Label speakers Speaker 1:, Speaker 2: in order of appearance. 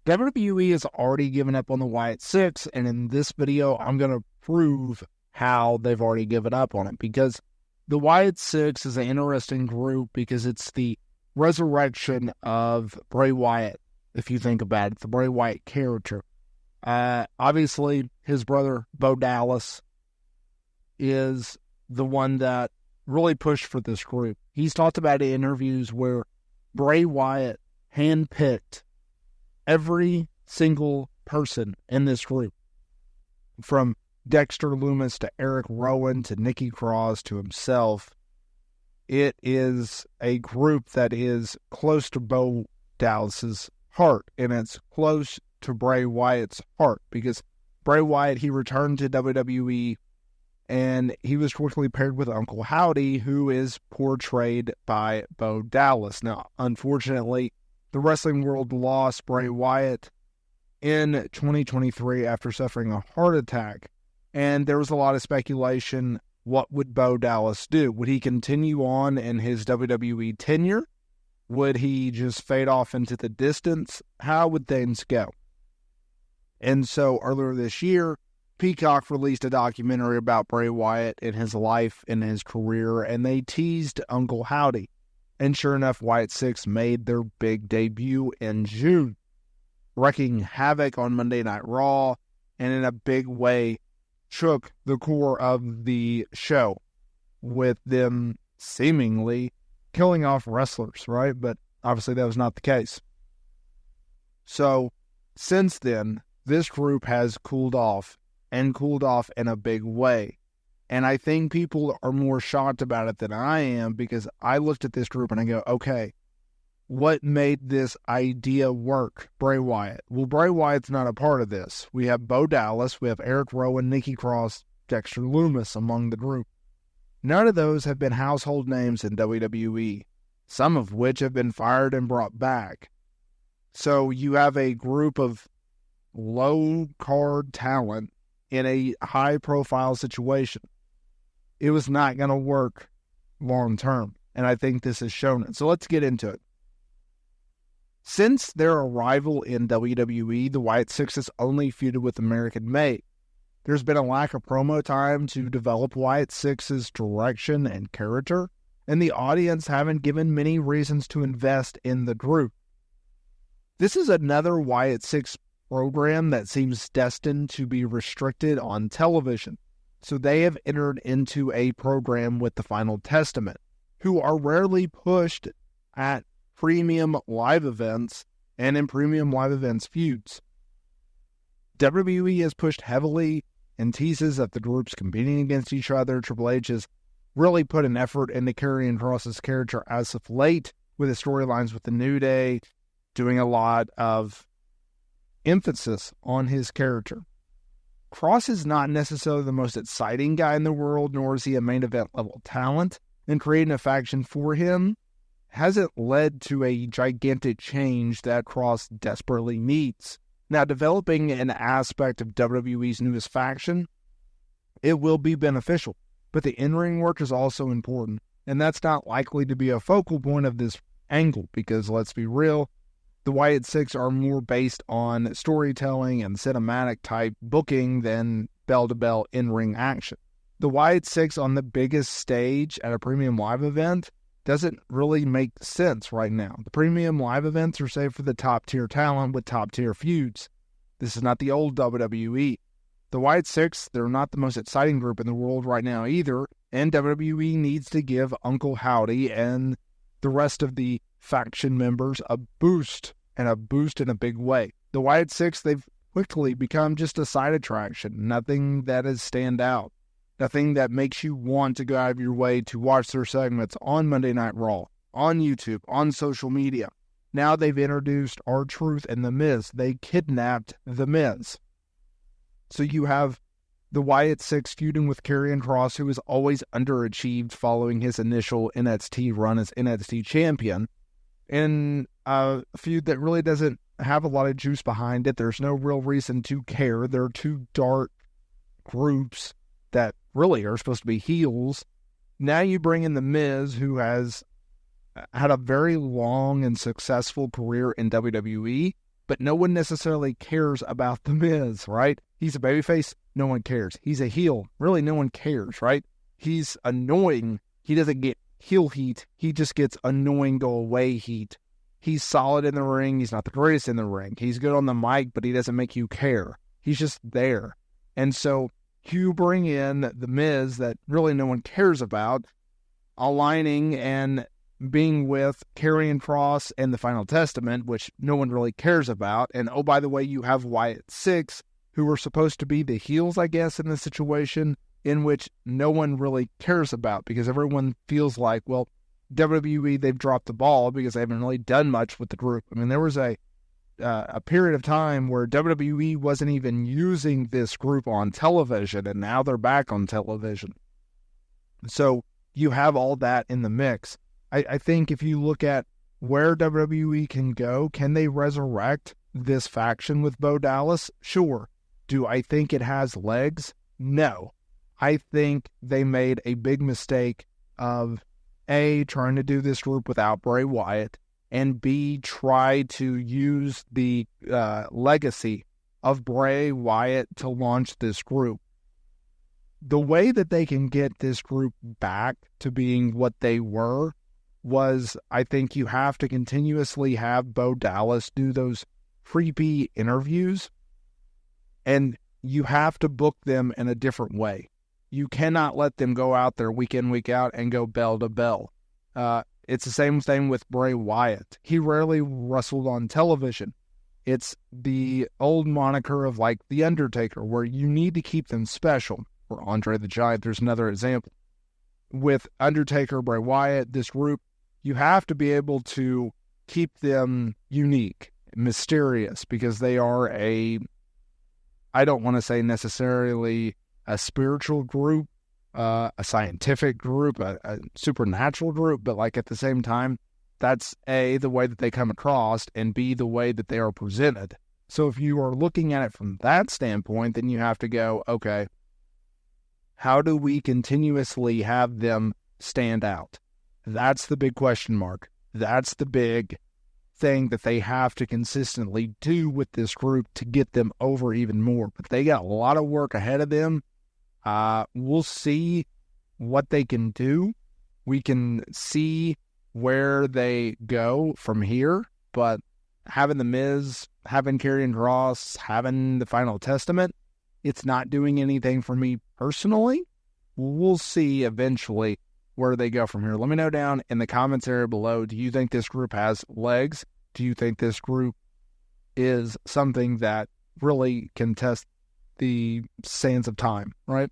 Speaker 1: WWE has already given up on the Wyatt Sicks, and in this video, I'm going to prove how they've already given up on it, because the Wyatt Sicks is an interesting group because it's the resurrection of Bray Wyatt, if you think about it, the Bray Wyatt character. Obviously, his brother, Bo Dallas, is the one that really pushed for this group. He's talked about in interviews where Bray Wyatt handpicked every single person in this group, from Dexter Lumis to Eric Rowan to Nikki Cross to himself. It is a group that is close to Bo Dallas's heart, and it's close to Bray Wyatt's heart, because Bray Wyatt, he returned to WWE, and he was quickly paired with Uncle Howdy, who is portrayed by Bo Dallas. Now, unfortunately, the wrestling world lost Bray Wyatt in 2023 after suffering a heart attack, and there was a lot of speculation. What would Bo Dallas do? Would he continue on in his WWE tenure? Would he just fade off into the distance? How would things go? And so earlier this year, Peacock released a documentary about Bray Wyatt and his life and his career, and they teased Uncle Howdy. And sure enough, Wyatt Sicks made their big debut in June, wreaking havoc on Monday Night Raw, and in a big way shook the core of the show, with them seemingly killing off wrestlers, right? But obviously that was not the case. So since then, this group has cooled off, and cooled off in a big way. And I think people are more shocked about it than I am, because I looked at this group and I go, okay, what made this idea work? Bray Wyatt. Well, Bray Wyatt's not a part of this. We have Bo Dallas, we have Eric Rowan, Nikki Cross, Dexter Lumis among the group. None of those have been household names in WWE, some of which have been fired and brought back. So you have a group of low-card talent in a high-profile situation. It was not going to work long-term, and I think this has shown it. So let's get into it. Since their arrival in WWE, the Wyatt Sicks has only feuded with American Made. There's been a lack of promo time to develop Wyatt Sicks' direction and character, and the audience haven't given many reasons to invest in the group. This is another Wyatt Sicks program that seems destined to be restricted on television, so they have entered into a program with the Final Testament, who are rarely pushed at premium live events and in premium live events feuds. WWE has pushed heavily and teases that the groups competing against each other. Triple H has really put an effort into Karrion Kross's character as of late, with his storylines with the New Day, doing a lot of emphasis on his character. Kross is not necessarily the most exciting guy in the world, nor is he a main event level talent, and creating a faction for him hasn't led to a gigantic change that Kross desperately needs. Now, developing an aspect of WWE's newest faction, it will be beneficial, but the in-ring work is also important, and that's not likely to be a focal point of this angle, because let's be real, the Wyatt Sicks are more based on storytelling and cinematic type booking than bell-to-bell in-ring action. The Wyatt Sicks on the biggest stage at a premium live event doesn't really make sense right now. The premium live events are saved for the top-tier talent with top-tier feuds. This is not the old WWE. The Wyatt Sicks, they're not the most exciting group in the world right now either, and WWE needs to give Uncle Howdy and the rest of the faction members a boost in a big way. The Wyatt Sicks, they've quickly become just a side attraction, nothing that is stand out. Nothing that makes you want to go out of your way to watch their segments on Monday Night Raw, on YouTube, on social media. Now they've introduced R-Truth and The Miz. They kidnapped The Miz. So you have the Wyatt Sicks feuding with Karrion Kross, who has always underachieved following his initial NXT run as NXT champion, in a feud that really doesn't have a lot of juice behind it. There's no real reason to care. They're two dark groups that really are supposed to be heels. Now you bring in The Miz, who has had a very long and successful career in WWE, but no one necessarily cares about The Miz, right? He's a babyface, no one cares. He's a heel, really no one cares, right? He's annoying. He doesn't get heel heat. He just gets annoying go away heat. He's solid in the ring. He's not the greatest in the ring. He's good on the mic, but he doesn't make you care. He's just there. And so you bring in The Miz that really no one cares about, aligning and being with Karrion Kross and the Final Testament, which no one really cares about. And oh, by the way, you have Wyatt Sicks, who are supposed to be the heels, I guess, in this situation, in which no one really cares about because everyone feels like, well, WWE, they've dropped the ball because they haven't really done much with the group. I mean, there was a period of time where WWE wasn't even using this group on television, and now they're back on television. So you have all that in the mix. I think if you look at where WWE can go, can they resurrect this faction with Bo Dallas? Sure. Do I think it has legs? No. I think they made a big mistake of A, trying to do this group without Bray Wyatt, and B, try to use the legacy of Bray Wyatt to launch this group. The way that they can get this group back to being what they were was, I think you have to continuously have Bo Dallas do those creepy interviews, and you have to book them in a different way. You cannot let them go out there week in, week out and go bell to bell. It's the same thing with Bray Wyatt. He rarely wrestled on television. It's the old moniker of like The Undertaker, where you need to keep them special. Or Andre the Giant, there's another example. With Undertaker, Bray Wyatt, this group, you have to be able to keep them unique, mysterious, because they are I don't want to say necessarily a spiritual group, a scientific group, a supernatural group, but like at the same time, that's A, the way that they come across, and B, the way that they are presented. So if you are looking at it from that standpoint, then you have to go, okay, how do we continuously have them stand out? That's the big question mark. That's the big thing that they have to consistently do with this group to get them over even more. But they got a lot of work ahead of them. We'll see what they can do. We can see where they go from here. But having The Miz, having Karrion Kross, having the Final Testament, it's not doing anything for me personally. We'll see eventually where they go from here. Let me know down in the comments area below. Do you think this group has legs? Do you think this group is something that really can test the sands of time, right?